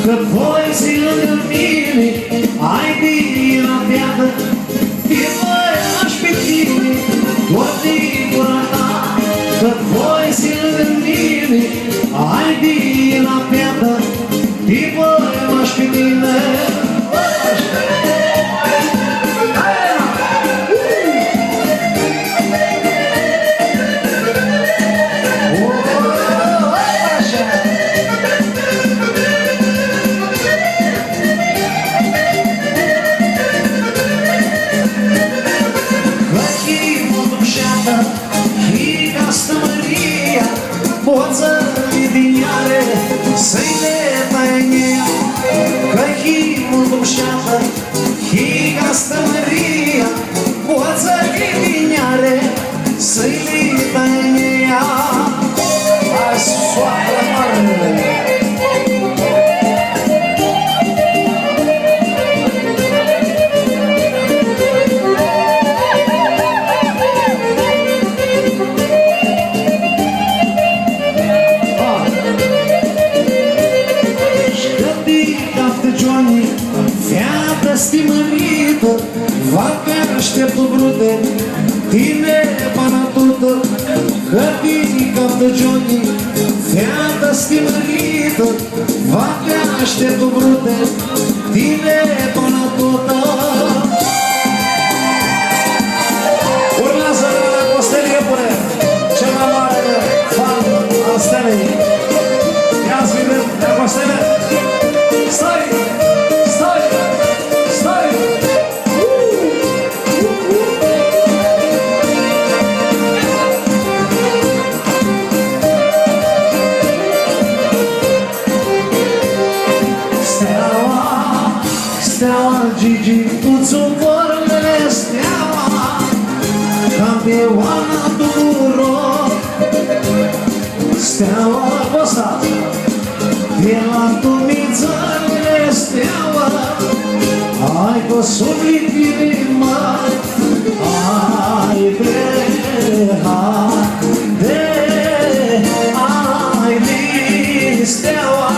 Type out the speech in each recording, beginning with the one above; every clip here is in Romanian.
Că voi zi lângă mine, ai bine la viață, te mărași pe tine, tot din gura ta. Că voi zi lângă mine, ai bine la viață, te mărași pe tine. Să-i netăinia, că himul dușeată, higa stămăria, poță-i diniare, să-i netăinia. Hai, soară mare! Stimărită, vaca așteptă brute, tine panatută, că tine captă Johnny. Feata stimărită, vaca așteptă brute, tine panatută. Urmează Costel Iepure, cel mai mare fan al stelei. Ia-ți vedem, ia Costele! Stai! Gigi, tu-ți vorbele steaua, campioana tuturor. Steaua asta, de la tumițările steaua, ai cu suflet inima, ai de, ai de steaua.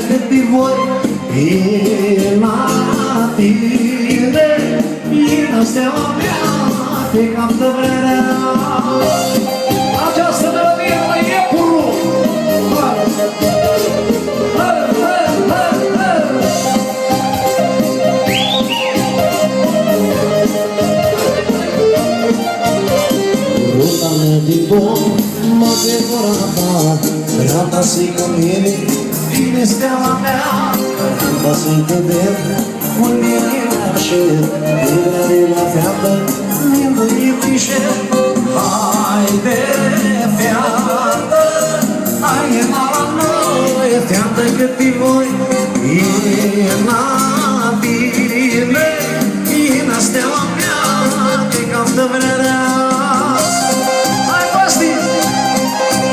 Cât de voi, e la tine, e la steaua mea, te cam de vrea. Această melodie la Iepuru! Ruta mea de bun, mă devorata, vreau-ta-ți cu mine, tine steaua mea, ca să-i te ved, unde e așez, livrea de la feată, mi-nduie pișe. Haide, feată, hai la noi, feată cât-i voi, e la bine, e la steaua mea, te cam de vrea. Hai, Costi!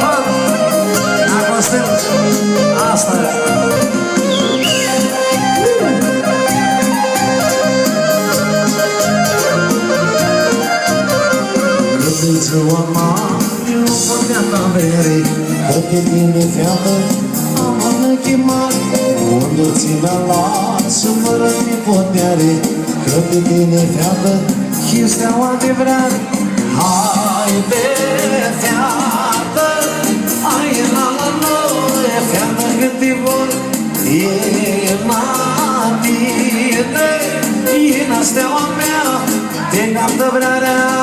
Hai, Costel! Asta e! Ziua mare, o fătea ta vere, că pe tine, feată, am ochi mari, unde ține lat, să mă răni putere, că pe tine, feată, și steaua de vrea. Haide, feată, hai la noi, feată cât-i vor, e la tine, e la steaua mea, te cam de vrea.